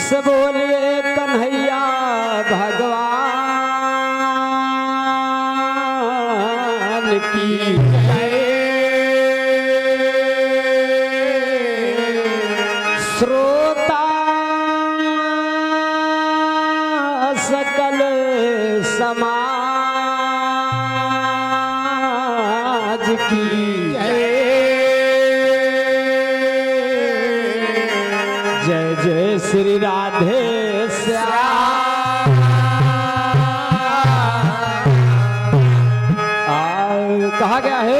से बोलिए कन्हैया भगवान की श्रोता सकल समाज की जय जय श्री राधे श्याम। कहा गया है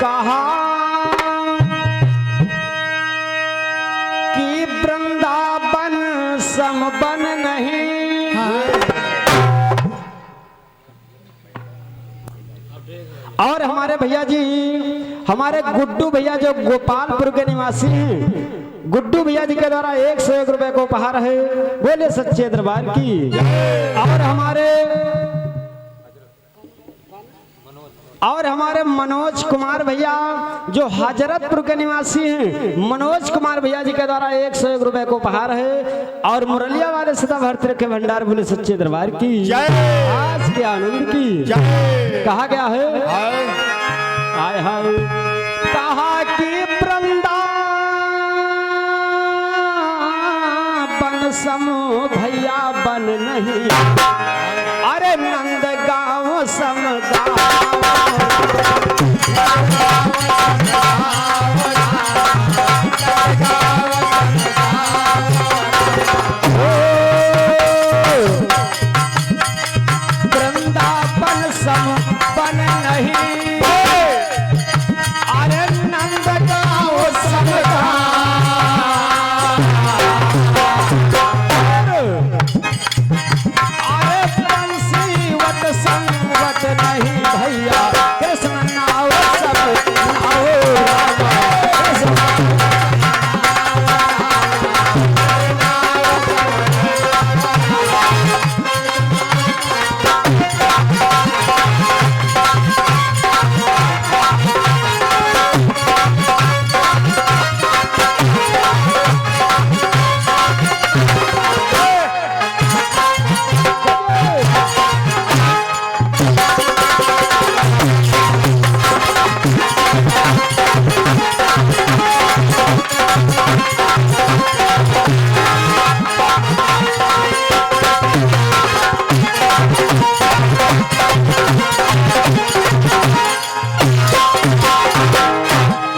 कहा कि वृंदावन समबन नहीं। और हमारे भैया जी, हमारे गुड्डू भैया जो गोपालपुर के निवासी हैं, गुड्डू भैया जी के द्वारा 101 रुपए को उपहार है। बोले सच्चे दरबार की। और हमारे मनोज कुमार भैया जो हजरतपुर के निवासी हैं, मनोज कुमार भैया जी के द्वारा 101 रुपए को उपहार है। और मुरलिया वाले सदा भरत के भंडार। बोले सच्चे दरबार की आज के आनंद की। कहा गया है आय हाय कहा कि वृंदावन समूह भैया बन नहीं। अरे नंद गाँव समगाँव वृंदावन समबन नहीं। अरे नंद गाँव अरे बंसीवट संगवट नहीं भैया। कृष्ण नाव सब नाव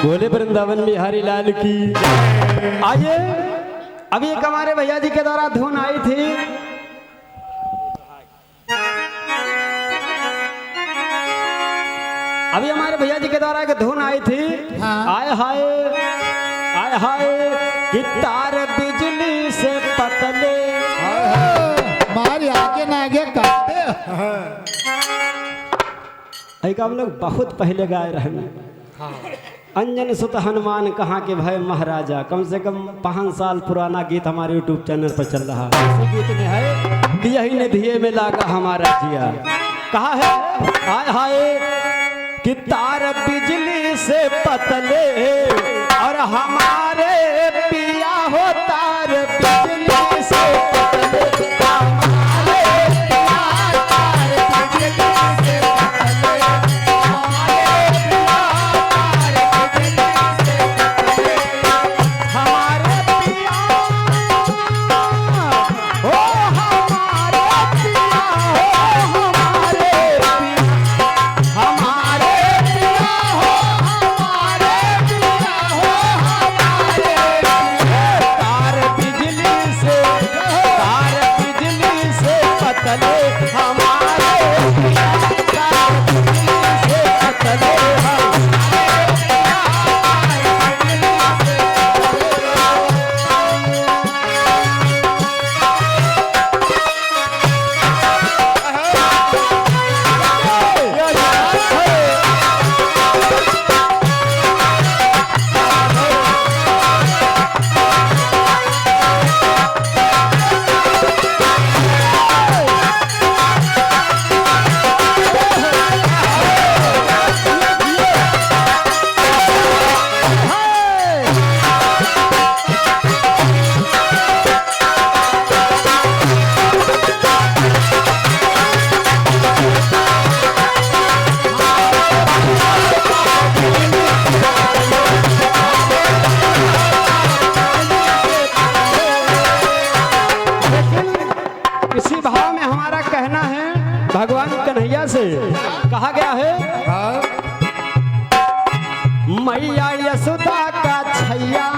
बोले वृंदावन बिहारी लाल की। आइए अभी एक हमारे भैया जी के द्वारा धुन आई थी। अभी हमारे भैया जी के द्वारा एक धुन आई थी। आय हाय कि तार बिजली से पतले मारी आगे ना आगे काटते। हम लोग बहुत पहले गाए रहे। अंजन सुत हनुमान कहाँ के भय महाराजा। कम से कम 5 साल पुराना गीत हमारे YouTube चैनल पर चल रहा है। इसी गीत में है कि यही ने धिये में लागा हमारा जिया। कहा है हाय हाय कि तार बिजली से पतले और हमारे पिया हो तार बिजली से पतले। कहा गया है हाँ मैया यशोदा का छैया,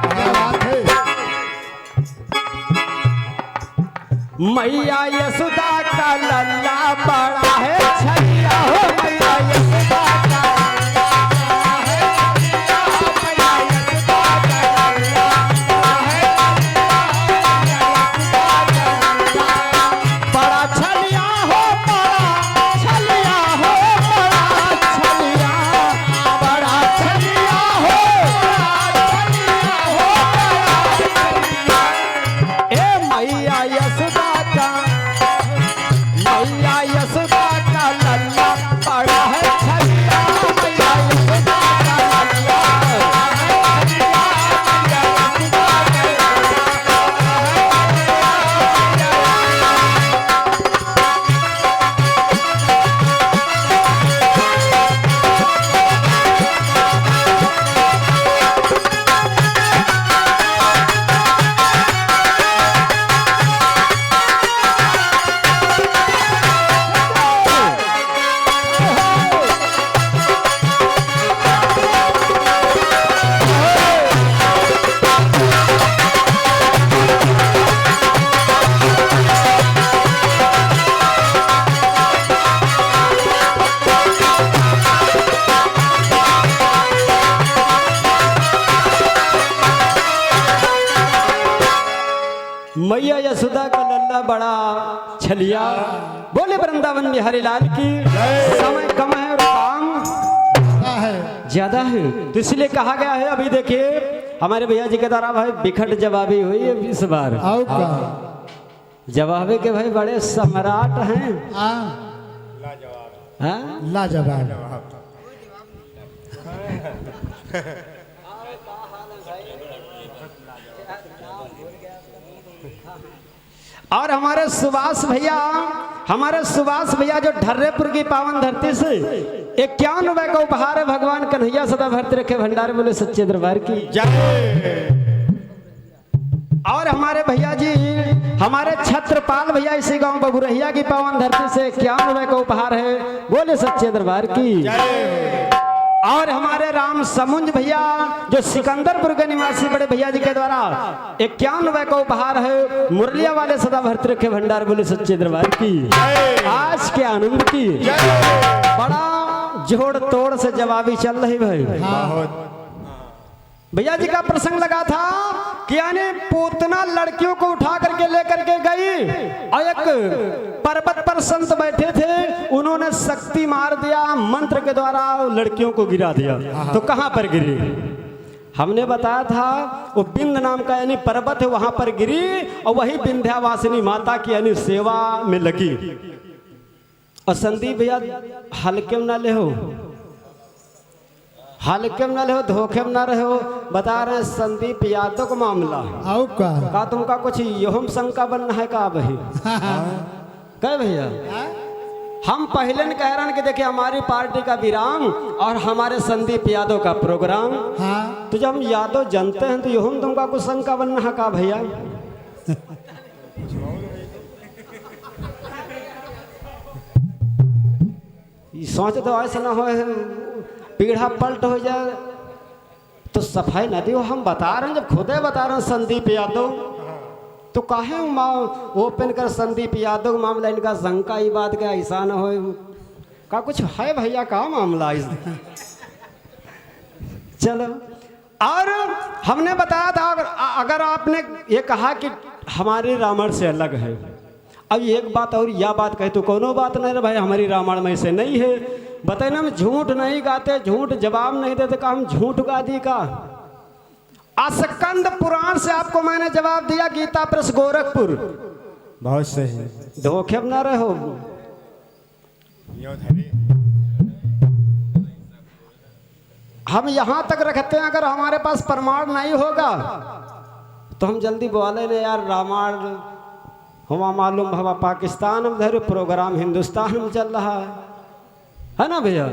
क्या बात है। मैया यशोदा का लल्ला बड़ा है छैया हो, मैया यशोदा का बड़ा छलिया हो, बड़ा छलिया हो, बड़ा छलिया, बड़ा छलिया हो, ए मैया यशोदा का, मैया यशोदा का लल्ला बड़ा है छलिया, मैया यशोदा का लल्ला। मैया यशोदा का लल्ला बड़ा छलिया, बोले वृंदावन बिहारी लाल की। समय कम है और काम क्या है। ज्यादा है, तो इसलिए कहा गया है। अभी देखिए हमारे भैया जी के द्वारा भाई बिखट जवाबी हुई है इस बार। और क्या। जवाबे के भाई बड़े सम्राट हैं। हाँ हाँ? लाजवाब। और हमारे सुभाष भैया जो ढर्रेपुर की पावन धरती से 51 रुपए का उपहार है। भगवान कन्हैया सदा भरते रखे भंडार, बोले सच्चे दरबार की जय। और हमारे भैया जी हमारे छत्रपाल भैया इसी गांव बबुरहिया की पावन धरती से 51 रुपए का उपहार है, बोले सच्चे दरबार की जय। और हमारे राम समुंज भैया जो सिकंदरपुर के निवासी बड़े भैया जी के द्वारा 51 रुपए का उपहार है, मुरलिया वाले सदा भरते रखे भंडार, बोले सच्चे दरबार की आज के आनंद की बड़ा जोड़ तोड़ से जवाबी चल रही भाई। भैया जी का प्रसंग लगा था कि यानी पूतना लड़कियों को उठा करके लेकर के गई और एक पर्वत पर संत बैठे थे, उन्होंने शक्ति मार दिया मंत्र के द्वारा, लड़कियों को गिरा दिया। तो कहां पर गिरी? हमने बताया था वो बिंद नाम का यानी पर्वत है, वहां पर गिरी और वही विंध्यावासिनी माता की यानी सेवा में लगी। और संदीप भैया हल्के में ना ले हो, हल्के में ना ले हो, धोखे में ना रहे हो। बता रहे हैं संदीप यादव का मामला और क्या। का तुमका कुछ योम शंका बनना है का भाई? कह भैया हम पहले न कह रहे हैं कि देखिए हमारी पार्टी का विराम और हमारे संदीप यादव का प्रोग्राम। हाँ तो जब हम यादव जानते हैं तो योम तुमका कुछ शंका बनना है का भैया? सोच तो ऐसा ना हो पीढ़ा पलट हो जाए तो सफाई न दी। हम बता रहे हैं, जब खुदे बता रहे हैं संदीप यादव, तो काहे ओपन कर संदीप यादव मामला इनका शंका ही बात का ऐसा न हो का कुछ है भैया का मामला इस चलो। और हमने बताया था अगर आपने ये कहा कि हमारे रामायण से अलग है, अब एक बात और यह बात कहे तो कोनो बात नहीं रे भाई, हमारी रामायण में से नहीं है। बताए ना हम झूठ नहीं गाते, झूठ जवाब नहीं देते, का हम झूठ गा दी का? स्कंद पुराण से आपको मैंने जवाब दिया, गीता प्रेस गोरखपुर। बहुत सही। धोखे में ना रहो। हम यहां तक रखते हैं अगर हमारे पास प्रमाण नहीं होगा तो हम जल्दी बोले ना यार रामायण हुआ मालूम हवा पाकिस्तान में धरे प्रोग्राम हिंदुस्तान में चल रहा है ना भैया?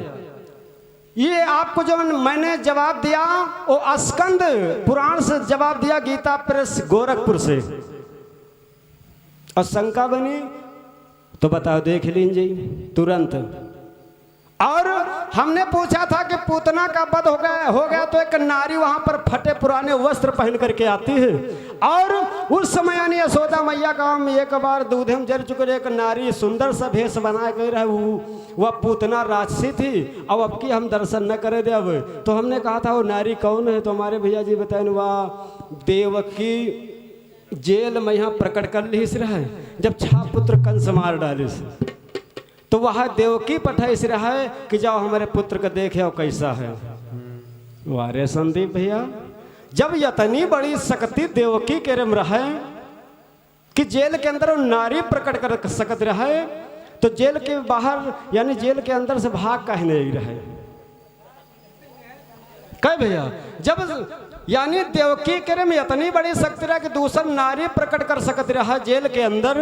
ये आपको जो मैंने जवाब दिया वो स्कंद पुराण से जवाब दिया, गीता प्रेस गोरखपुर से। और शंका बनी तो बताओ, देख लीजिए तुरंत और हमने पूछा था कि पूतना का वध हो गया तो एक नारी वहां पर फटे पुराने वस्त्र पहन करके आती है। और उस समय यानी यशोदा मैया का हम एक बार दूध में जल चुके, एक नारी सुंदर सा भेष बना के रहे, वह पूतना राक्षसी थी। अब की हम दर्शन न करे दे। अब तो हमने कहा था वो नारी कौन है, तो हमारे भैया जी बताए वह देवकी जेल में यहाँ प्रकट कर ली रहा है जब छा पुत्र कंस मार डाले से, तो वह देवकी पठाइस रहा है कि जाओ हमारे पुत्र को देखे और कैसा है। वारे संदीप भैया, जब यतनी बड़ी शक्ति देवकी के रम रहा है कि जेल के अंदर नारी प्रकट कर सकत रहा है, तो जेल के बाहर यानी जेल के अंदर से भाग कह नहीं रहे। कह भैया, जब यानी देवकी के रम यतनी बड़ी शक्ति रहा कि दूसरा नारी प्रकट कर सकत रहा जेल के अंदर,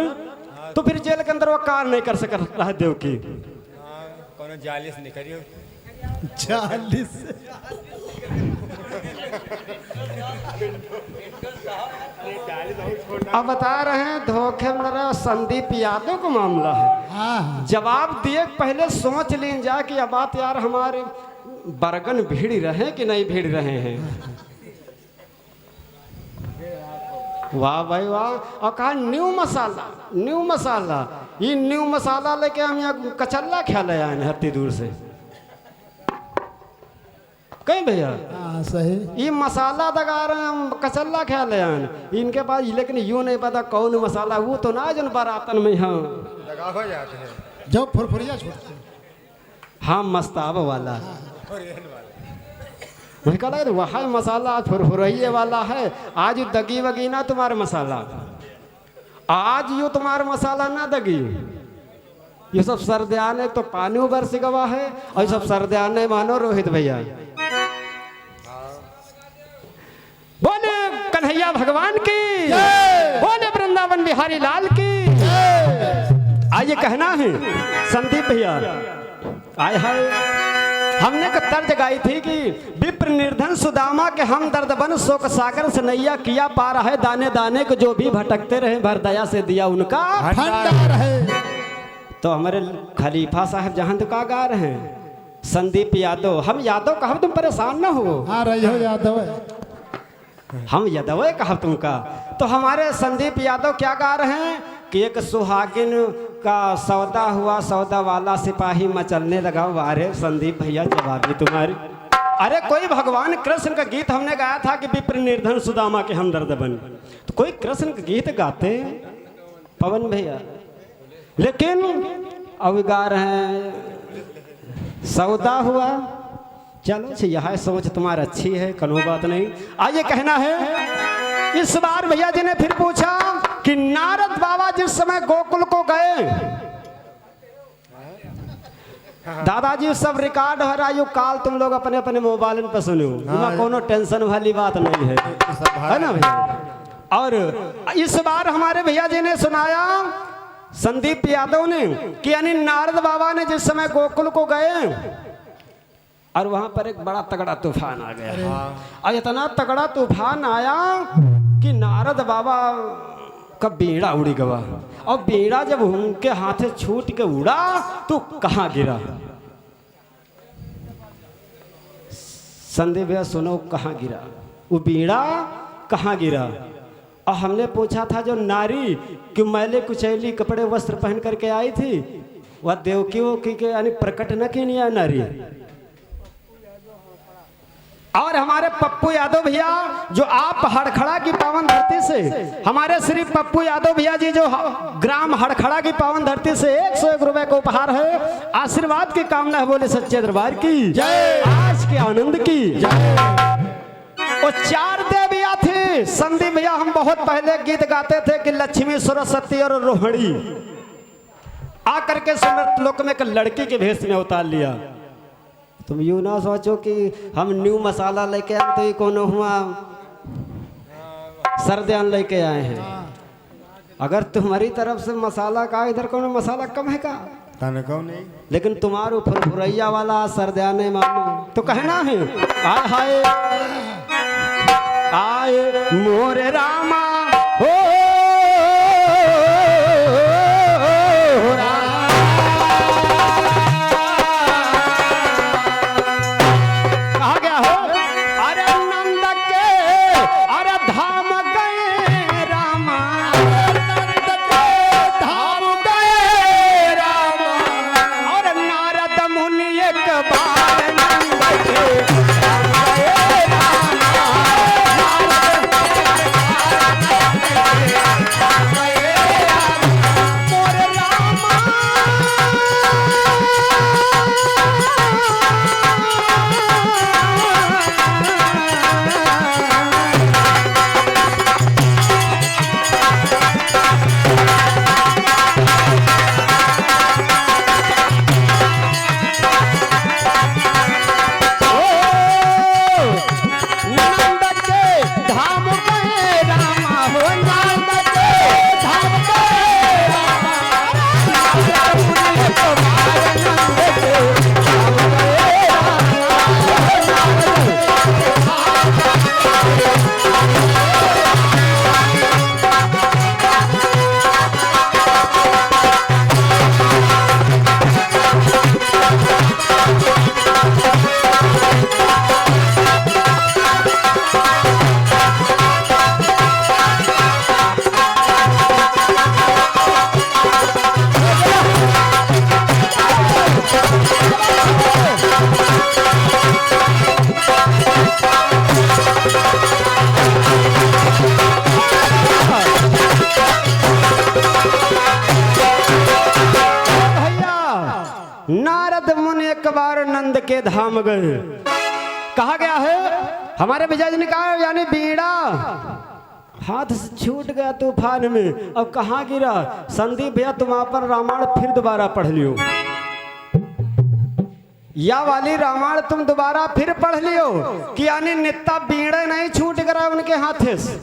तो फिर जेल के अंदर वो कार्य नहीं कर सक रहा देवकी। कौन जालिस निकलियो 40 अब बता रहे हैं धोखे में रहे संदीप यादव का मामला है। हाँ जवाब दिए पहले सोच लीन जा कि अब बात यार हमारे बरगन भीड़ रहे कि नहीं भीड़ रहे हैं। वाह भाई वाह। और कहा न्यू मसाला, ये न्यू मसाला लेके हम यहाँ कचल्ला खा ले आए हैं हत्ती दूर से। कहीं भैया हाँ सही। ये मसाला दगा रहे हैं हम कचल्ला खा ले आए इनके पास, लेकिन यूँ नहीं पता कौन मसाला, वो तो ना जन बारातन में हाँ लगा हो जाते हैं जो फुरफुरिया छोड़ते हैं। हाँ मस्ताब वाला वही कहा तो वह मसाला आज फुरफुरैये वाला है। आज दगी वगी ना तुम्हारे मसाला, आज यो तुम्हारा मसाला ना दगी। ये सब सरदयाने तो पानी उबर से गवा है, और ये सब सरदयाने मानो रोहित भैया। बोले कन्हैया भगवान की, बोले वृंदावन बिहारी लाल की। आइए कहना है संदीप भैया, आए हाय हमने को तर्ज गाई थी कि विप्र निर्धन सुदामा के हम दर्द बन शोक सागर से नैया किया पार है, दाने दाने को जो भी भटकते रहे भर दया से दिया उनका भंडार है। तो हमारे खलीफा साहब जहां तो का गा रहे हैं संदीप यादव, हम यादव कहा तुम परेशान ना हो। हाँ रही हो यादव है। हम यादव कहा तुमका, तो हमारे संदीप यादव क्या गा रहे हैं कि एक सुहागिन का सौदा हुआ, सौदा वाला सिपाही मचलने लगा। वारे संदीप भैया जवाबी तुम्हारी। अरे कोई भगवान कृष्ण का गीत हमने गाया था कि विप्र निर्धन सुदामा के हमदर्द बन, तो कोई कृष्ण का गीत गाते पवन भैया, लेकिन अब गा रहे हैं सौदा हुआ। चलो यह सोच तुम्हारी अच्छी है, कनो बात नहीं। आइए कहना है इस बार भैया जी ने फिर पूछा कि नारद बाबा जिस समय गोकुल को गए, दादाजी सब रिकॉर्ड हो रहा है, काल तुम लोग अपने अपने मोबाइल पर सुनो, कोनो टेंशन वाली बात नहीं है ना भैया। और इस बार हमारे भैया जी ने सुनाया संदीप यादव ने कि यानी नारद बाबा ने जिस समय गोकुल को गए और वहां पर एक बड़ा तगड़ा तूफान आ गया, और इतना तगड़ा तूफान आया कि नारद बाबा का बीड़ा उड़ी गवा, और बीड़ा जब उनके हाथ से छूट के उड़ा तो कहाँ गिरा। संदीप भैया सुनो कहाँ गिरा, वो बीड़ा कहाँ गिरा। और हमने पूछा था जो नारी कि मैले कुचैली कपड़े वस्त्र पहन करके आई थी, वह देवकियों की के यानी प्रकट न की नहीं नारी। और हमारे पप्पू यादव भैया जो आप हड़खड़ा की पावन धरती से, हमारे श्री पप्पू यादव भैया जी जो ग्राम हड़खड़ा की पावन धरती से 101 रुपए को उपहार है, आशीर्वाद की कामना है, बोले सच्चे दरबार की जय, आज के आनंद की जय। और 4 देवियां थी संदीप भैया, हम बहुत पहले गीत गाते थे कि लक्ष्मी सरस्वती और रोहिणी आकर के सुमृत लोक में एक लड़की के भेष में उतार लिया। तुम यूं ना सोचो कि हम न्यू मसाला लेके आए तो ये कौन हुआ सरदयान लेके आए हैं। अगर तुम्हारी तरफ से मसाला का इधर कौन मसाला कम है का नहीं, लेकिन तुम्हारो फुरफुरैया वाला सरदयाने मालूम तो कहना है आय हाय आए मोरे रामा हो एक बार नंद के धाम गए रामा। मोरे रामा नंद के धाम गए रामा हो, नंद के धाम गए रामा। एक बार नंद के धाम गए नारद मुनि एक बार नंद के धाम गए। कहा गया है हमारे विजय जी ने कहा यानी बीड़ा हाथ से छूट गया तूफान में। अब कहाँ गिरा? संदीप भैया तुम वहां पर रामायण फिर दोबारा पढ़ लियो, या वाली रामायण तुम दोबारा फिर पढ़ लियो कि यानी नित्ता बीड़े नहीं छूट गया उनके हाथे से,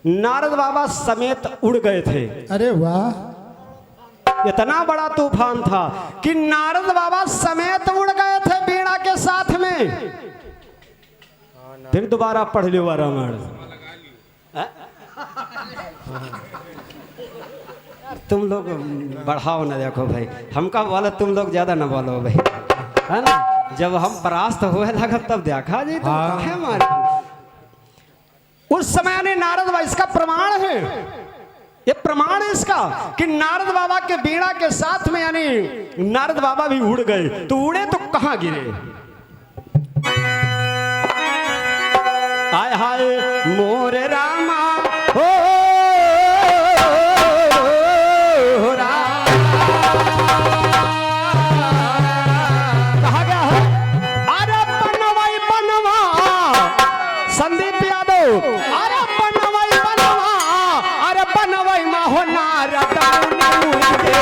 नारद बाबा समेत उड़ गए थे। अरे वाह, इतना बड़ा तूफान था कि नारद बाबा समेत उड़ गए थे बीड़ा के साथ में। फिर दोबारा पढ़ लियो रामायण। तुम लोग बढ़ाओ ना, देखो भाई हमका बोला तुम लोग ज्यादा ना बोलो भाई, है ना। जब हम परास्त हुए लगा तब देखा जी तुम काहे मारे। उस समय ने नारद बाबा, इसका प्रमाण है, ये प्रमाण है इसका कि नारद बाबा के बीड़ा के साथ में यानी नारद बाबा भी उड़ गए। तो उड़े तो कहां गिरे? हाय हाय मोरे रामा हो कहा गया है अरे बनवाई बनवा संदीप यादव, अरे बनवाई बनवा, अरे बनवाई मा हो नारद मुनि के,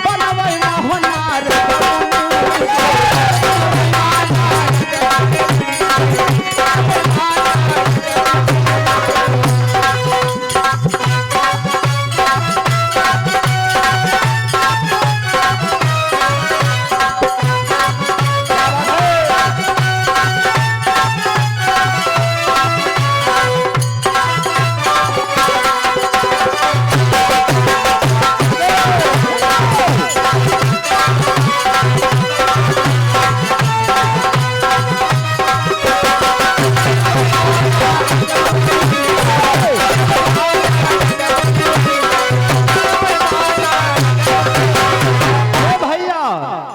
बनवाई मा हो नारद मुनि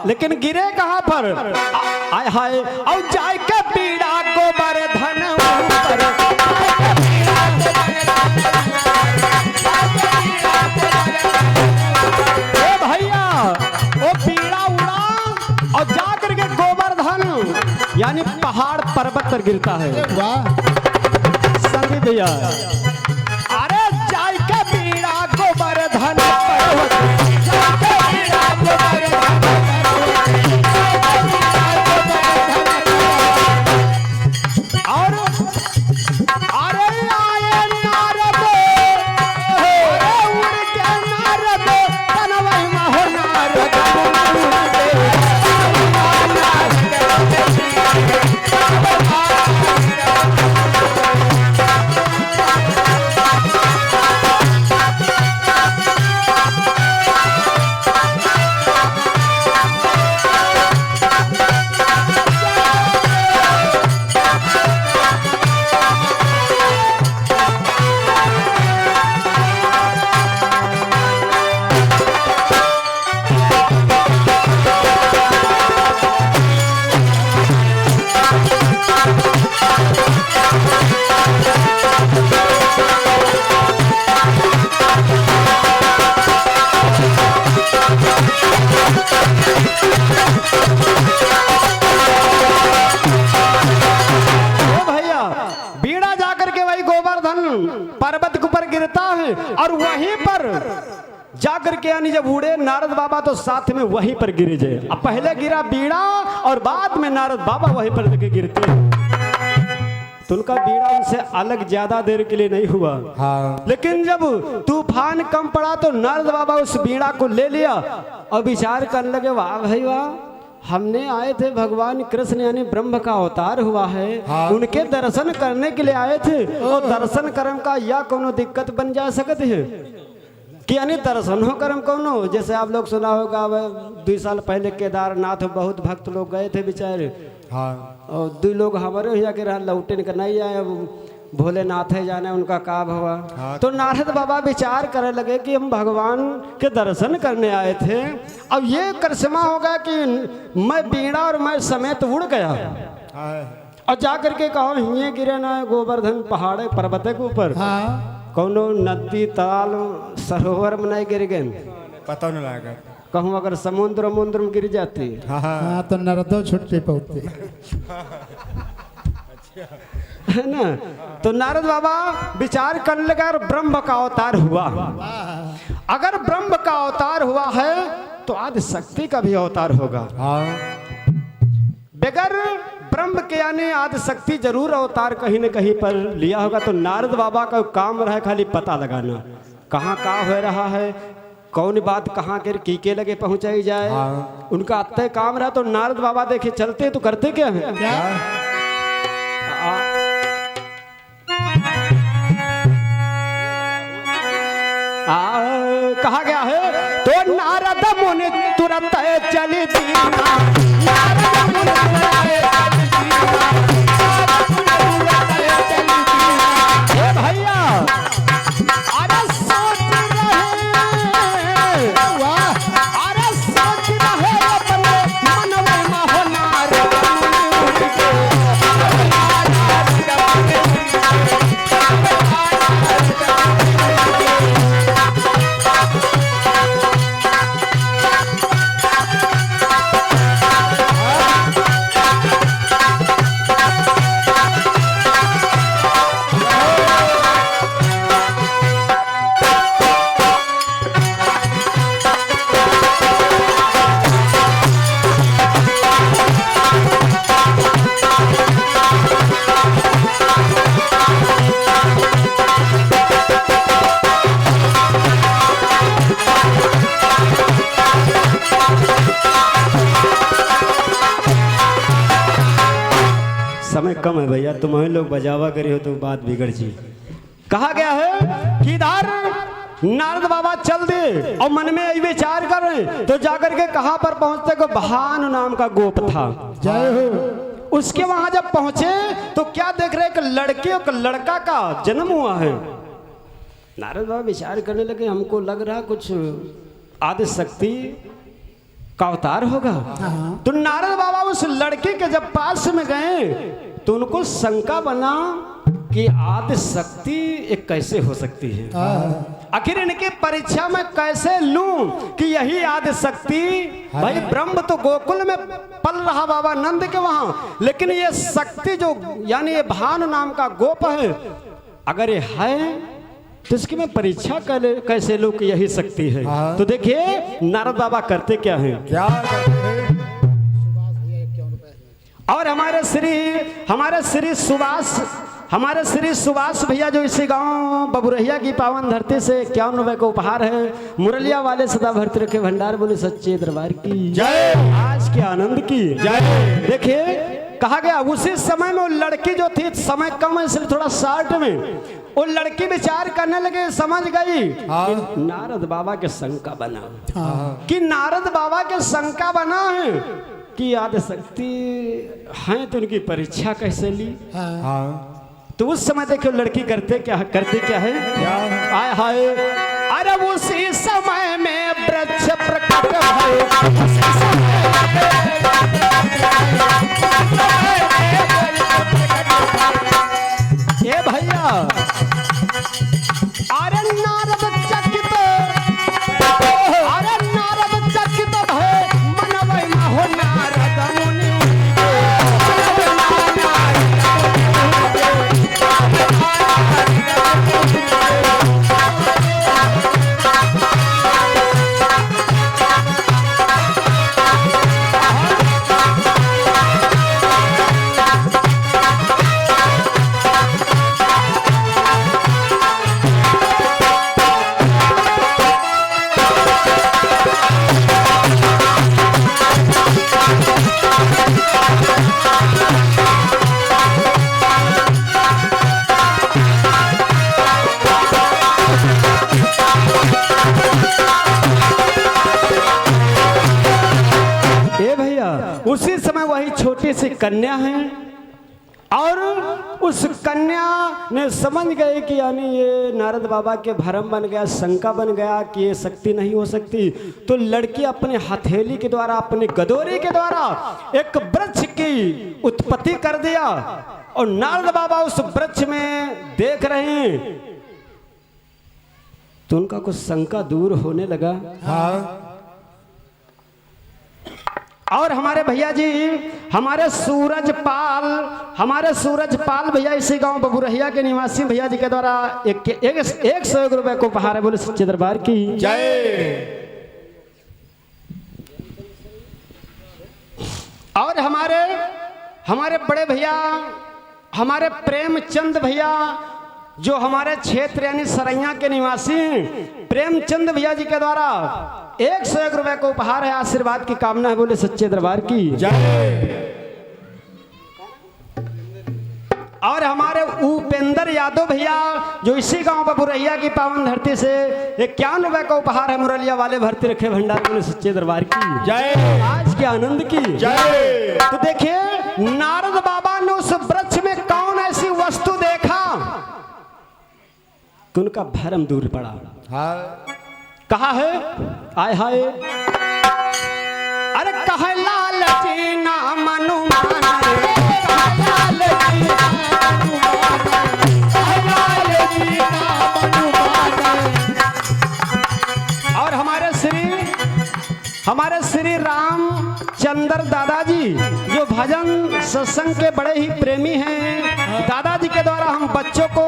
लेकिन गिरे कहां पर? आय हाय और जाय के पीड़ा गोबर धन ऊपर, ए भैया वो पीड़ा उड़ा और जाकर के गोवर्धन यानी पहाड़ पर्वत पर गिरता है। वाह संदीप भैया, अरे जाय के पीड़ा गोवर्धन पर्वत, जाय के पीड़ा गोवर्धन और अरे आए नारद, अरे उड़ के नारद बनवाई मा हो नारद मुनि के। वहीं पर जाकर के यानी जब उड़े नारद बाबा तो साथ में वहीं पर गिरे जाए। अब पहले गिरा बीड़ा और बाद में नारद बाबा वहीं पर देखे गिरते। तो उनका बीड़ा उनसे अलग ज्यादा देर के लिए नहीं हुआ। हाँ। लेकिन जब तूफान कम पड़ा तो नारद बाबा उस बीड़ा को ले लिया और विचार करने लगे, वाह भाई वाह, हमने आए थे भगवान कृष्ण यानी ब्रह्म का अवतार हुआ है। हाँ। उनके दर्शन करने के लिए आए थे और दर्शन कर्म का या कोनो दिक्कत बन जा सकते है कि यानी दर्शन हो कर्म कौन हो। जैसे आप लोग सुना होगा 2 साल पहले केदारनाथ बहुत भक्त लोग गए थे बेचारे। हाँ। और 2 लोग हमारे यहाँ के रहा लौटे निकल नहीं आए, भोलेनाथ है जाने उनका का हुआ। हाँ। तो नारद बाबा विचार करने लगे कि हम भगवान के दर्शन करने आए थे, अब ये करिश्मा होगा कि मैं बीड़ा और मैं समेत उड़ गया हाँ। और जा करके कहो हिये गिरे ना गोवर्धन पहाड़ पर्वत के ऊपर, हाँ कौनो नदी ताल सरोवर में नहीं गिर गए, पता नहीं लगा। कहूँ अगर समुद्र में गिर जाती। हाँ। हाँ तो नरदो छुट्टी पहुँचती। है ना। तो नारद बाबा विचार करने लगा और ब्रह्म का अवतार हुआ। अगर ब्रह्म का अवतार हुआ है तो आदि शक्ति का भी अवतार होगा। हाँ। बगैर ब्रह्म के यानी आदि शक्ति जरूर अवतार कहीं न कहीं पर लिया होगा। तो नारद बाबा का काम रहा खाली पता लगाना कहाँ का हो रहा है, कौन बात कहाँ के लगे पहुंचाई जाए। हाँ। उनका अत्य काम रहा। तो नारद बाबा देखे चलते तो करते क्या है, कहा गया है तो नारद मुनि तुरंत चली दीना, नारद मुनि हे भैया अरे सोच रहे, अरे सोच रहे अपने मनवे में हो नारद समय कम है भैया, तुम्हें लोग बजावा करे हो तो बात बिगड़ जी। कहा गया है कि इधर नारद बाबा चल दे और मन में यही विचार कर रहे तो जाकर के कहां पर पहुंचते को भानु नाम का गोप था। जय हो। उसके वहां जब पहुंचे तो क्या देख रहे कि लड़के और लड़का का जन्म हुआ है। नारद बाबा विचार करने लगे हमको लग रहा कुछ आदि शक्ति का अवतार होगा। तो नारद बाबा उस लड़के के जब पास में गए तो उनको शंका बना कि आदि शक्ति एक कैसे हो सकती है, आखिर इनकी परीक्षा में कैसे लूं कि यही आदि शक्ति। भाई ब्रह्म तो गोकुल में पल रहा बाबा नंद के वहां, लेकिन ये शक्ति जो यानी ये भानु नाम का गोप है, अगर ये है तो इसकी मैं परीक्षा कैसे लूं कि यही शक्ति है। तो देखिए नारद बाबा करते क्या हैं, क्या करते हैं? और हमारे श्री सुभाष भैया जो इसी गांव बबुरहिया की पावन धरती से 51 रुपए को उपहार है, मुरलिया वाले सदा भरत रखे भंडार बोले सच्चे दरबार की जय। आज के आनंद की जय। देखिए कहा गया उसी समय में वो लड़की जो थी, समय कम है इसलिए थोड़ा शॉर्ट में, वो लड़की विचार करने लगे, समझ गई कि नारद बाबा के शंका बना, कि नारद बाबा के शंका बना है कि आदि शक्ति हैं तो उनकी परीक्षा कैसे ली। हाँ। तो उस समय देखो लड़की करते क्या है, आय हाय अरे उसी समय में वृक्ष प्रकट भय, ये भैया अरे नारद चकित, अरे नारद चकित भय मनवै न हो नारद मुनि। छोटी सी कन्या है और उस कन्या ने समझ गए कि यानी ये नारद बाबा के भरम बन गया, शंका बन गया कि ये शक्ति नहीं हो सकती। तो लड़की अपने हथेली के द्वारा, अपने गदोरी के द्वारा एक वृक्ष की उत्पत्ति कर दिया और नारद बाबा उस वृक्ष में देख रहे हैं तो उनका कुछ शंका दूर होने लगा। हाँ और हमारे भैया जी, हमारे सूरजपाल भैया इसी गांव बबुरहिया के निवासी भैया जी के द्वारा 101 रुपए को उपहार है। बोले सच्चे दरबार की जय। और हमारे बड़े भैया, हमारे प्रेमचंद भैया जो हमारे क्षेत्र यानी सरैया के निवासी हैं, प्रेमचंद भैया जी के द्वारा 101 रुपए को उपहार है। आशीर्वाद की कामना है। बोले सच्चे दरबार की जय। और हमारे उपेंद्र यादव भैया जो इसी गांव बबुरहिया की पावन धरती से 51 रुपए का उपहार है। मुरलिया वाले भर्ती रखे भंडार। बोले सच्चे दरबार की जय। आज के आनंद की जय। तो देखिए, नारद बाबा ने उस वृक्ष में कौन ऐसी वस्तु देखा कि उनका भरम दूर पड़ा। हाँ कहा है, आय हाय, अरे कहे लाल जी ना मनु माने, कहे लाल जी ना मनु माने, कहे लाल जी ना मनु माने। और हमारे श्री रामचंद्र दादाजी जो भजन सत्संग के बड़े ही प्रेमी हैं, दादाजी के द्वारा हम बच्चों को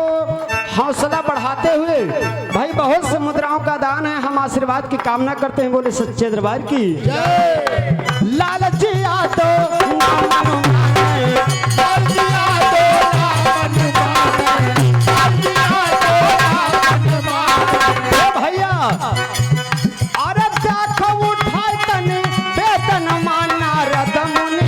हौसला बढ़ाते हुए भाई बहुत से मुद्राओं का दान है। हम आशीर्वाद की कामना करते हैं। बोले सच्चे दरबार की जय। लालची यादव ना मनु माने, लालची यादव ना मनु माने, लालची यादव ना मनु माने। ए भैया, अरे देखो उठाए तने वेतन माना रद मुनि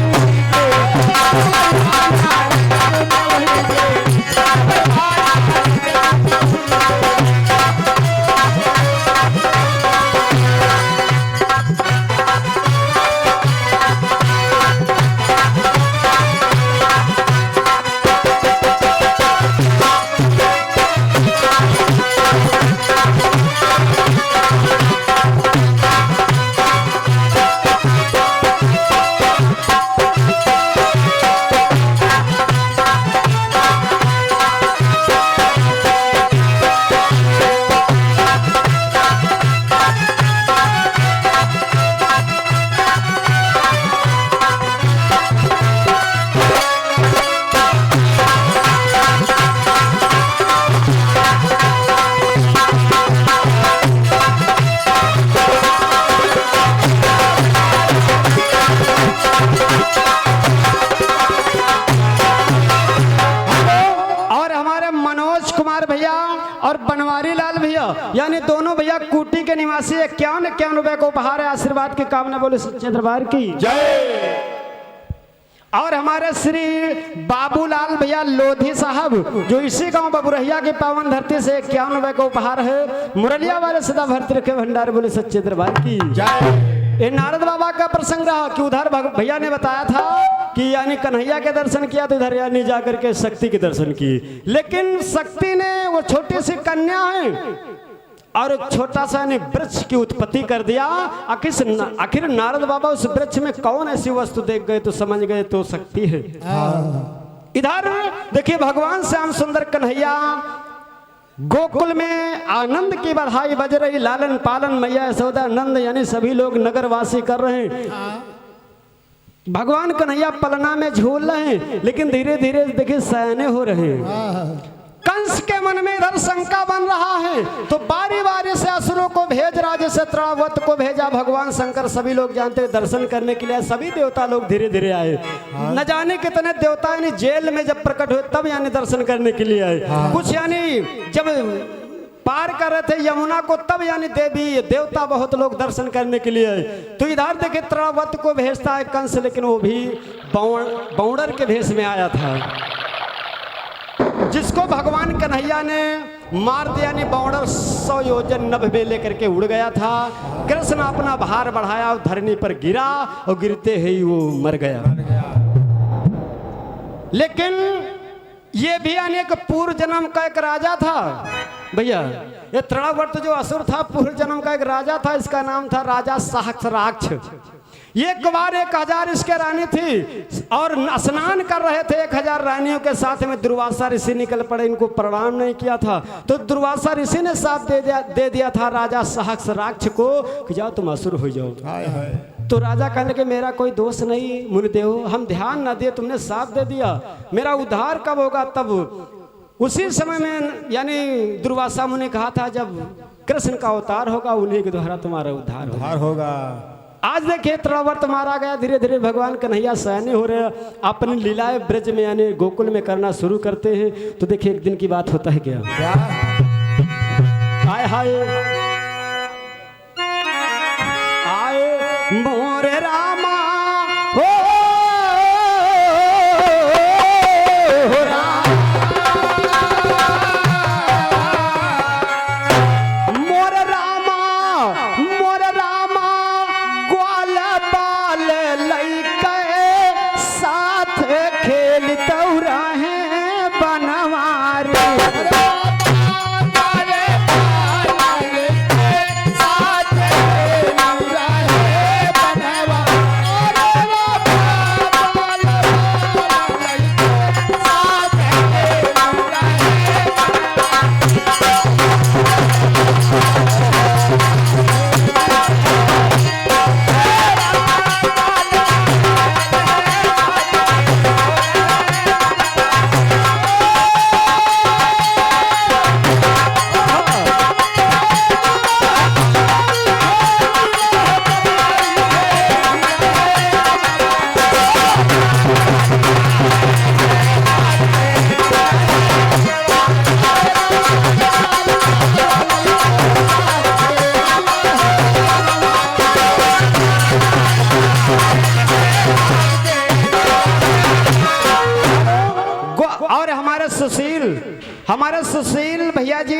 और बनवारी लाल भैया यानी दोनों भैया कूटी के निवासी 51 रुपए को उपहार है। आशीर्वाद की कामना। बोले सच्चे दरबार की जय। और हमारे श्री बाबूलाल भैया लोधी साहब जो इसी गांव बबुरहिया की पावन धरती से 51 रुपए का उपहार है। मुरलिया वाले सदा भरती रखे भंडार। बोले सच्चे दरबार की जय। ये नारद बाबा का प्रसंग रहा कि उधर भैया ने बताया था कि यानी कन्हैया के दर्शन किया तो इधर यानी जाकर के शक्ति के दर्शन किए, लेकिन शक्ति ने वो छोटी सी कन्या है और एक छोटा सा यानी वृक्ष की उत्पत्ति कर दिया। आखिर नारद बाबा उस वृक्ष में कौन ऐसी वस्तु देख गए तो समझ गए तो शक्ति है। इधर देखिए भगवान श्याम सुंदर कन्हैया गोकुल में आनंद की बधाई बज रही। लालन पालन मैया यशोदा नंद यानी सभी लोग नगरवासी कर रहे हैं। भगवान कन्हैया पलना में झूल रहे हैं, लेकिन धीरे धीरे देखिए सयाने हो रहे हैं। कंस के मन में इधर शंका बन रहा है तो बारी बारी से असुरों को भेज रहा, जैसे त्रावत को भेजा भगवान शंकर। सभी लोग जानते हैं दर्शन करने के लिए सभी देवता लोग धीरे धीरे आए। न जाने कितने देवता यानी जेल में जब प्रकट हुए तब यानी दर्शन करने के लिए आए। कुछ यानी जब पार कर रहे थे यमुना को तब यानी देवी देवता बहुत लोग दर्शन करने के लिए आए। तो इधर देखे त्रावत को भेजता है कंस, लेकिन वो भी बौड़र के भेष में आया था, जिसको भगवान कन्हैया ने मार दिया। नहीं बौड़र 100 योजन नभ में लेकर के उड़ गया था। कृष्ण अपना भार बढ़ाया और धरनी पर गिरा और गिरते ही वो मर गया। लेकिन ये भी अनेक पूर्व जन्म का एक राजा था भैया। ये तृणावर्त जो असुर था पूर्व जन्म का एक राजा था, इसका नाम था राजा सहस्राक्ष। एक बार 1000 इसके रानी थी और स्नान कर रहे थे 1000 रानियों के साथ में दुर्वासा ऋषि निकल पड़े, इनको प्रणाम नहीं किया था। तो दुर्वासा ऋषि ने साथ दे दिया था राजा सहस्राक्ष को कि जाओ तुम असुर हो जाओ। हाय हाय। तो राजा कहने के मेरा कोई दोष नहीं मुनिदेव, हम ध्यान न दिए, तुमने साथ दे दिया, मेरा उद्धार कब होगा? तब उसी समय में यानी दुर्वासा मुनि कहा था जब कृष्ण का अवतार होगा उन्हीं के द्वारा तुम्हारा उद्धार होगा। आज देखिए तृणावर्त मारा गया, धीरे धीरे भगवान कन्हैया सयाने हो रहे, अपनी लीलाएं ब्रज में यानी गोकुल में करना शुरू करते हैं। तो देखिए एक दिन की बात होता है क्या, हाय हाय आए मोरे रामा हो हमारे सुशील भैया जी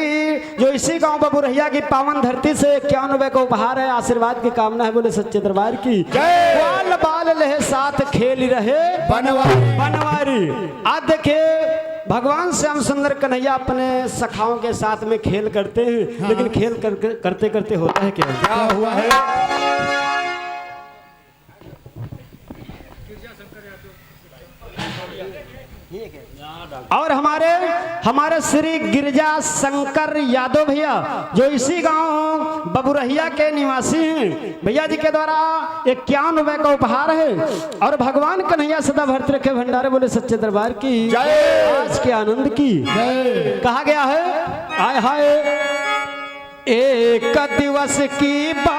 जो इसी गांव बबुरहिया की पावन धरती से 91 को उपहार है, आशीर्वाद की कामना है, बोले सच्चे दरबार की बाल बाल लहे साथ खेल रहे बनवारी। आज देखिए भगवान श्याम सुंदर कन्हैया अपने सखाओं के साथ में खेल करते हैं, लेकिन खेल करते करते होता है क्या हुआ है? और हमारे श्री गिरजा शंकर यादव भैया जो इसी गांव बबुरहिया के निवासी हैं, भैया जी के द्वारा 91 का उपहार है। और भगवान कन्हैया सदा भरत रखे भंडारे, बोले सच्चे दरबार की आज के आनंद की कहा गया है। आय हाय एक दिवस की बात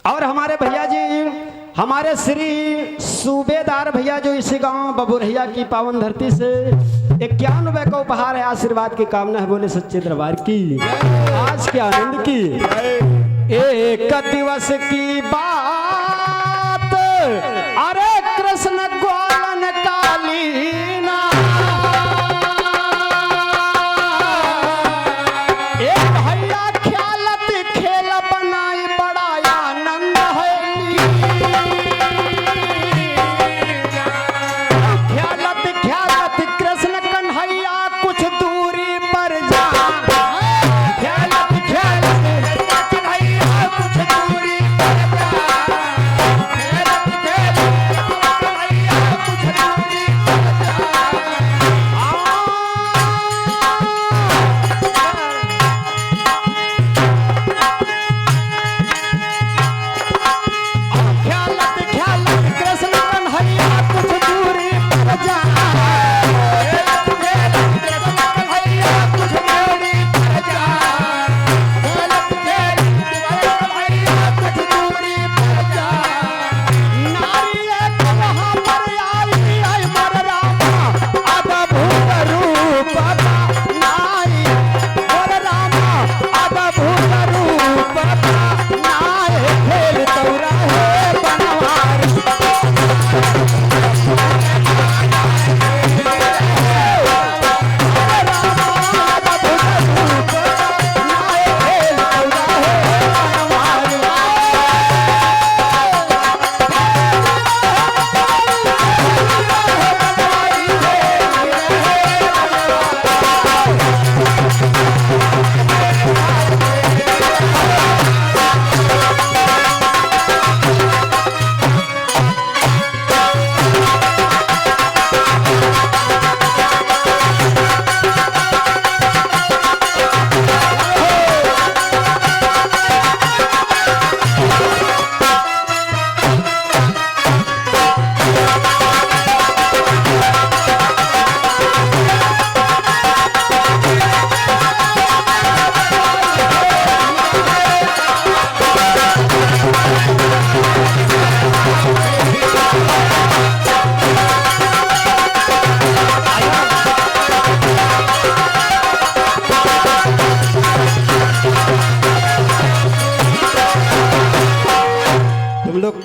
और हमारे भैया जी हमारे श्री सूबेदार भैया जो इसी गांव बबुरहिया की पावन धरती से 91 का उपहार है, आशीर्वाद की कामना है, बोले सच्चे दरबार की आज के आनंद की। एक दिवस की बात अरे कृष्ण ग्वालन कालीना, एक भैया ख्यालत खेल बनाई बड़ा आनंद है, ख्यालत ख्यालत कृष्ण कन्हैया कुछ दूरी पर जा, ख्यालत ख्यालत कन्हैया कुछ दूरी पर जा, ख्यालत ख्यालत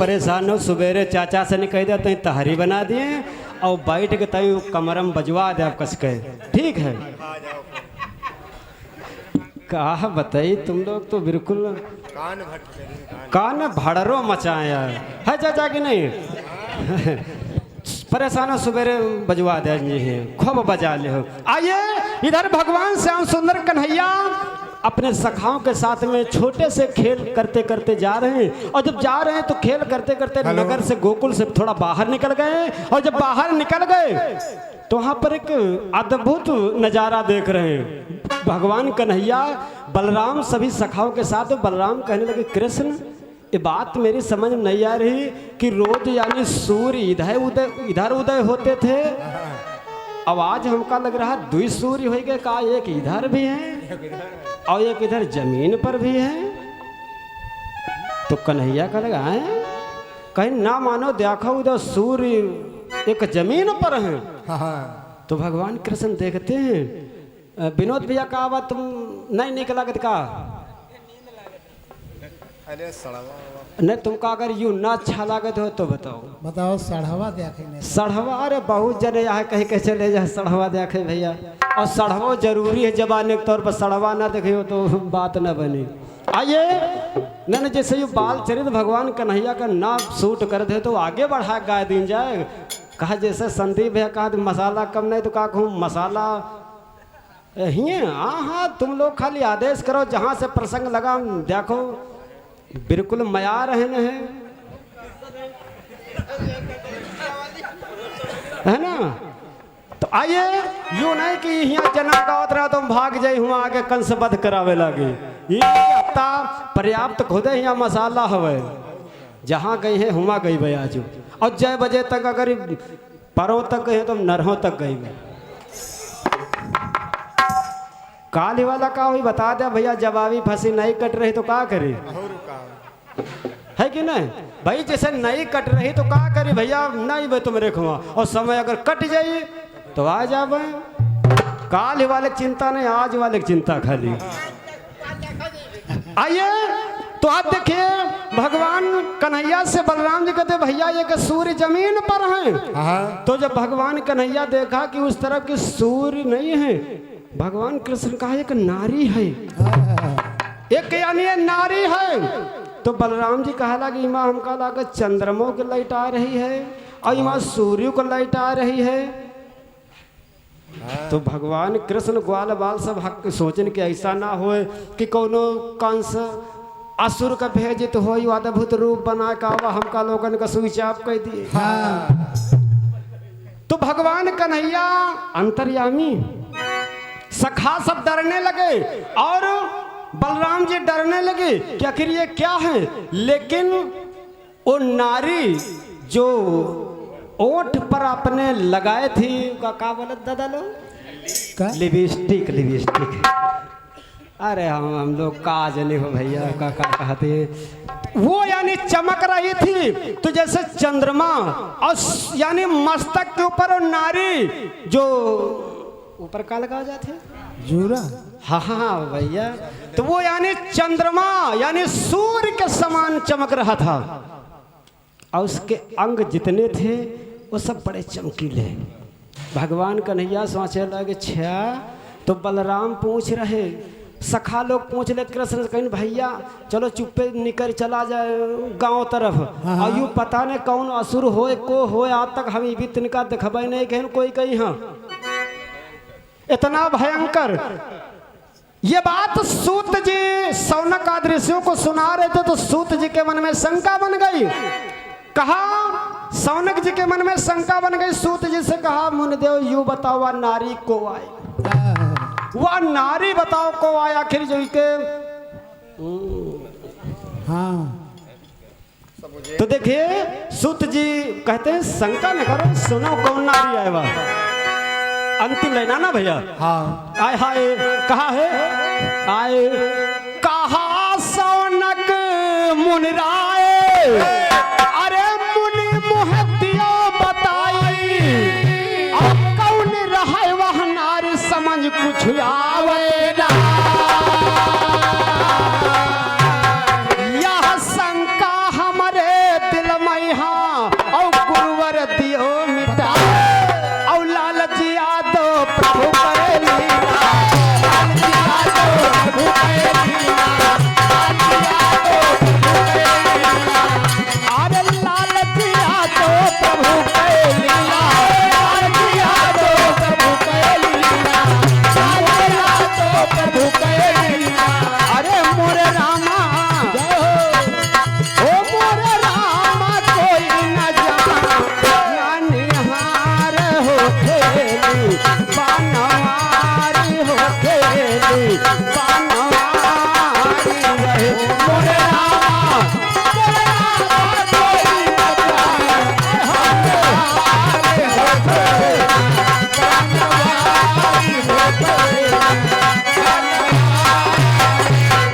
परेशान हो, सवेरे चाचा से नहीं कह दिया तई तहरी बना दिए और बैठ के तई कमरम बजवा दे आप कस के। ठीक है, कहा बताई तुम लोग तो बिल्कुल कान भड़रो मचाए यार। है चाचा कि नहीं? परेशान हो, सवेरे बजवा दे खूब बजा ले हो। आइए इधर भगवान श्याम सुंदर कन्हैया अपने सखाओं के साथ में छोटे से खेल करते करते जा रहे हैं। और जब जा रहे हैं तो खेल करते करते नगर से गोकुल से थोड़ा बाहर निकल गए। और जब बाहर निकल गए तो वहाँ पर एक अद्भुत नज़ारा देख रहे हैं। भगवान कन्हैया बलराम सभी सखाओं के साथ। बलराम कहने लगे कृष्ण ये बात मेरी समझ में नहीं आ रही कि रोज यानी सूर्य इधर उदय होते थे, अब आज हमका लग रहा दुई सूर्य हो गए। का एक इधर भी है और एक इधर जमीन पर भी है। तो कन्हैया का लगा है कहीं ना मानो देखो उधर सूर्य एक जमीन पर है। तो भगवान कृष्ण देखते हैं विनोद भैया का बात तुम नहीं निकला का नहीं तुमका अगर यूं ना अच्छा लागत हो तो बताओ। बताओ सढ़वा देखे सढ़वा, अरे बहुत जने यहाँ कहीं कहीं चले जाए सढ़वा देखे भैया। और सढ़वा जरूरी है जबाने के तौर पर, सढ़वा ना देखे हो तो बात ना बनी। आइए न जैसे ये बाल चरित भगवान कन्हैया का ना सूट कर दे तो आगे बढ़ा गाय दिन जाए। कहा जैसे संदीप भैया कहा तो मसाला कम नहीं तो कहा कहूँ मसाला ही। हाँ हाँ तुम लोग खाली आदेश करो, जहाँ से प्रसंग लगा देखो बिल्कुल मया रहने है ना। तो आइए यूं नहीं कि यहाँ जना गावत रहा तो भाग जाए हुआ आगे कंस बध करावे लगे। ये हफ्ता पर्याप्त खुदे यहाँ मसाला हवे, जहाँ गई है हुआ गई बयाजू। और 6 बजे तक अगर परों तक गए तो नरहों तक गई। काली वाला का हुई बता दे भैया, जवाबी फंसी नहीं कट रही तो क्या करे, है कि नहीं भाई? जैसे नहीं कट रही तो क्या करी भैया, नहीं भाई तुम रेखुआ। और समय अगर कट जाइए तो आ जावे। काल वाले की चिंता नहीं, आज वाले की चिंता खाली। आइए तो आप देखिए भगवान कन्हैया से बलराम जी कहते भैया ये कि सूर्य जमीन पर है। तो जब भगवान कन्हैया देखा कि उस तरफ की सूर्य नहीं है, भगवान कृष्ण कहा एक नारी है, एक यानी नारी है। तो बलराम जी कहा लगी माँ हमका लगा चंद्रमों को लाइट आ रही है और माँ सूर्य को लाइट आ रही है। तो भगवान कृष्ण ग्वाल बाल सब हक सोचन के ऐसा ना हो कि कोनो कंस असुर का भेजित हो अद्भुत रूप बना का हमका लोगन का स्विच ऑफ कर दिए। तो भगवान कन्हैया अंतर्यामी सखा सब डरने लगे और बलराम जी डरने लगे कि आखिर ये क्या है। लेकिन वो नारी जो ओठ पर अपने लगाए थी का बोलत दादा लोग लिपस्टिक, लिपस्टिक। अरे हम लोग काज नहीं हो भैया का कहते हैं, वो यानी चमक रही थी तो जैसे चंद्रमा। और यानी मस्तक के ऊपर और नारी जो ऊपर का लगा जाते जूरा। हाँ हाँ भैया, तो वो यानी चंद्रमा यानी सूर्य के समान चमक रहा था। और उसके अंग जितने थे वो सब बड़े चमकीले। भगवान कन्हैया सोचे लगे छा। तो बलराम पूछ रहे, सखा लोग पूछ ले कृष्ण से कहीं भैया चलो चुप्पे निकल चला जाए गांव तरफ। और यूँ पता नहीं कौन असुर हो को हो, आज तक हम भी तिनका देखबे नहीं कहीं कोई कहीं। हाँ इतना भयंकर। ये बात सूत जी सौनक आदृश्यों को सुना रहे थे तो सूत जी के मन में शंका बन गई। कहा सौनक जी के मन में शंका बन गई। सूत जी से कहा मुनिदेव यूं बताओ वह नारी को आई, वह नारी बताओ को आए आखिर जो के। हाँ तो देखिए सूत जी कहते हैं शंका न करो, सुनो कौन नारी आए वह। अंतिम लेना ना भैया। हाँ आए हाय कहा है आए कहा सौनक मुनिराय, अरे मुनि मुहतियो बताई और कौन रहा वह नारी समझ कुछ आवे ना। यह शंका हमारे दिल प्रभु कहे लीला। अरे मोरे रामा जय हो ओ मोरे रामा कोई न जाने निहार हो खेली बनवारी हो खेली बनवारी रहे मोरे रामा कोई न जाने हमारे होते बनवारी होते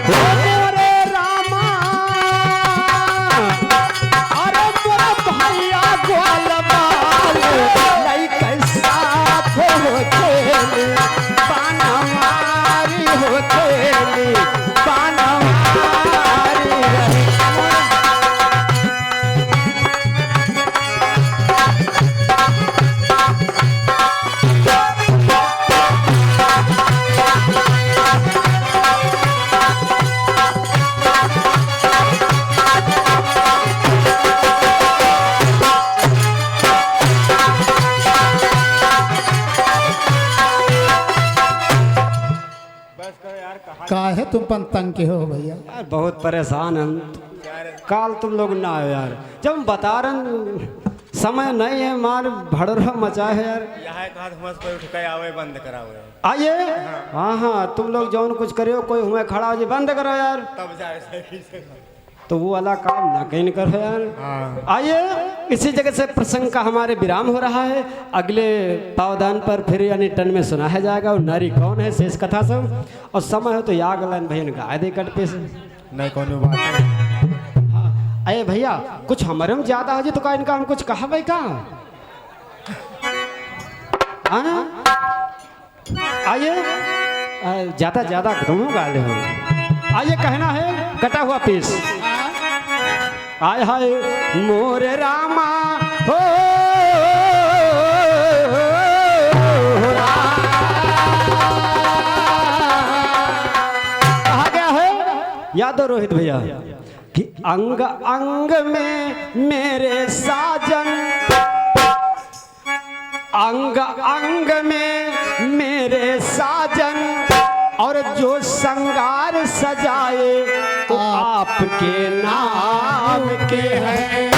ओ मोरे रामा अरे मोरा भैया ग्वाल बाल लइका साथ हो खेली बनवारी हो खेली बनवारी रहे काहे तुम पंतंग के हो भैया? यार बहुत परेशान हम काल तुम लोग ना आए यार जब हम बता रहे समय नहीं है मार भड़रा मचा है यार यहाँ एक हाथ हमस पर उठ के आवे बंद करावे आइए हाँ हाँ तुम लोग जौन कुछ करियो कोई हुए खड़ा हो जी बंद करो यार तब जाए सही से। तो वो वाला काम ना कहीं करो यार आइए इसी जगह से प्रसंग का हमारे विराम हो रहा है अगले पावदान पर फिर यानी टन में सुनाया जाएगा और नारी कौन है शेष कथा सब और समय हो तो याग लाइन भैया ने गाय दे कट पे से नहीं कोनो बात नहीं। अरे भैया कुछ हमारे में ज्यादा हो जी तो का इनका हम कुछ कहा भाई का हाँ? आइए ज्यादा ज्यादा तुम गा ले हो आइए कहना है कटा हुआ पीस आय हाय मोरे रामा हो कहा गया है याद हो रोहित भैया कि अंग अंग में मेरे साजन अंग अंग में मेरे साजन और जो श्रृंगार सजाए तो आपके नाम के हैं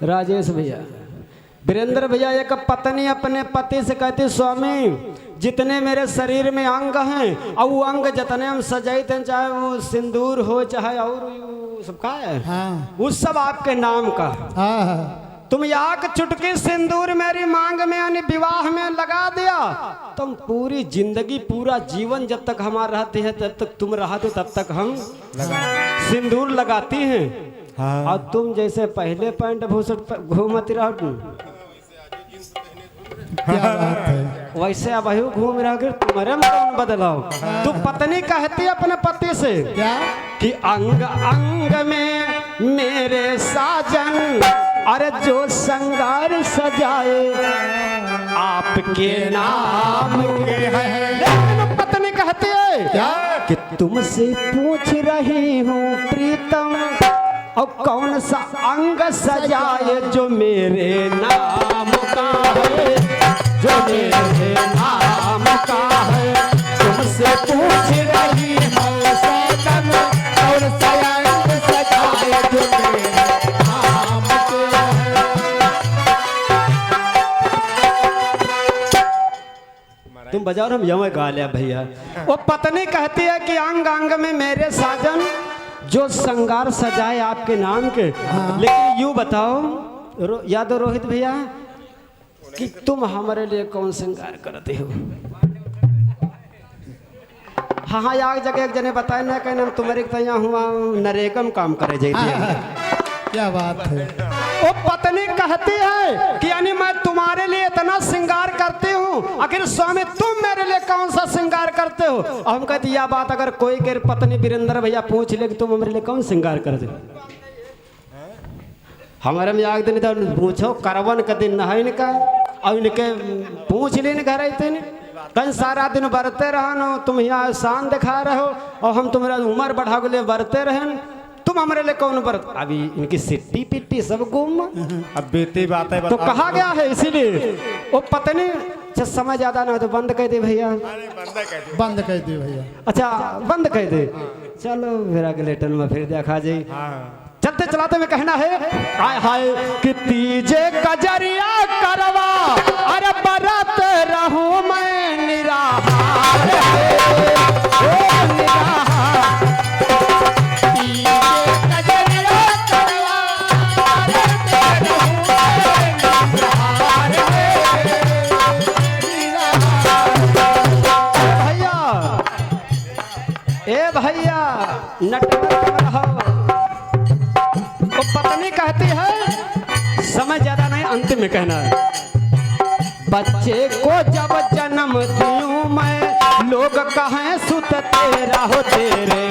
राजेश भैया वीरेंद्र भैया एक पत्नी अपने पति से कहती स्वामी जितने मेरे शरीर में अंग हैं और वो अंग जितने हम सजाते हैं चाहे वो सिंदूर हो चाहे और वो सब का है हाँ वो सब आपके नाम का हाँ तुम याक चुटकी सिंदूर मेरी मांग में यानी विवाह में लगा दिया तुम पूरी जिंदगी पूरा जीवन जब तक हमारा रहते हैं तब तक तुम रहते तब तक हम सिंदूर लगाती हैं हाँ। और तुम जैसे पहले पैंट भूसट घूमती रहो क्या बात है? वैसे अब घूम रहा कर तुम्हारे में कौन बदलाव तू पत्नी कहती अपने पति से क्या कि अंग अंग में मेरे साजन अरे जो श्रृंगार सजाए आपके नाम के हैं लेकिन पत्नी कहती है क्या कि तुमसे पूछ रही हूँ प्रीतम और कौन सा अंग सजाए जो मेरे नाम का है जो मेरे नाम का है तुमसे पूछ रही हूँ सजन और सा अंग सजाए जो मेरे नाम के है तुम बजाओ हम यम गा लिया भैया वो पत्नी कहती है कि अंग अंग में मेरे साजन जो श्रृंगार सजाए आपके नाम के लेकिन यूं बताओ याद हो रोहित भैया कि तुम हमारे लिए कौन श्रृंगार करते हो हाँ हाँ याग जगह एक जने बताए ना कहना हम तुम्हारे यहाँ हुआ नरेगम काम करे जाती क्या बात है? वो पत्नी कहती है कि यानी मैं तुम्हारे लिए इतना श्रृंगार करती हूँ आखिर स्वामी तुम मेरे लिए कौन सा श्रृंगार करते हो और हम कहते यह बात अगर कोई के पत्नी वीरेंद्र भैया पूछ ले कि तुम हमारे लिए कौन श्रृंगार करते हो हमारे में आग दिन तो पूछो करवन का दिन है इनका और इनके पूछ लेने घर आते कहीं सारा दिन बरते रहो तुम यहाँ शान दिखा रहे हो और हम तुम्हारा उम्र बढ़ा के लिए बरते रहे तुम हमारे लिए कौन बरत अभी इनकी सिट्टी पिट्टी सब गुम अब बीती बातें तो कहा गया है इसीलिए वो पत्नी अच्छा समय ज्यादा ना हो तो बंद कर दे भैया। अरे बंदा कहते बंद कर दे भैया। अच्छा बंद कर दे, चलो फिर अगले टन में फिर देखा जाए। हाँ चलते चलाते में कहना है हाय हाय कि तीजे कजरिया करवा अरे बरत रहूं मैं निराहार ओ निराहार। तीजे कजरिया करवा बरत रहूं मैं निराहार। भैया ए भैया नटवर रहो। तो पत्नी कहती है समय ज्यादा नहीं अंतिम में कहना है। बच्चे को जब जन्म दूं मैं लोग कहें सुत तेरा हो तेरे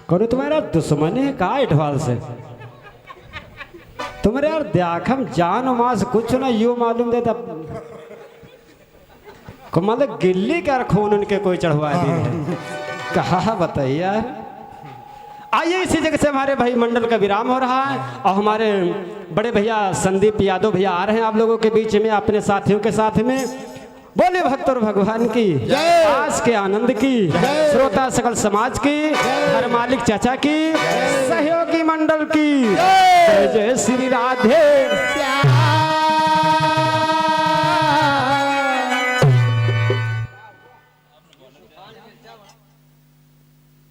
करो तुम्हारा दुश्मन है का इठवाल से तुम्हारे यार देखम जान मास कुछ ना यू मालूम देता को मतलब गिल्ली कर खून उनके कोई चढ़वा दी है कहा बताइए यार। आइए इसी जगह से हमारे भाई मंडल का विराम हो रहा है और हमारे बड़े भैया संदीप यादव भैया आ रहे हैं आप लोगों के बीच में अपने साथियों के साथ में। बोले भक्त और भगवान की आज के आनंद की श्रोता सकल समाज की हर मालिक चाचा की सहयोगी मंडल की जय जय श्री राधे श्याम।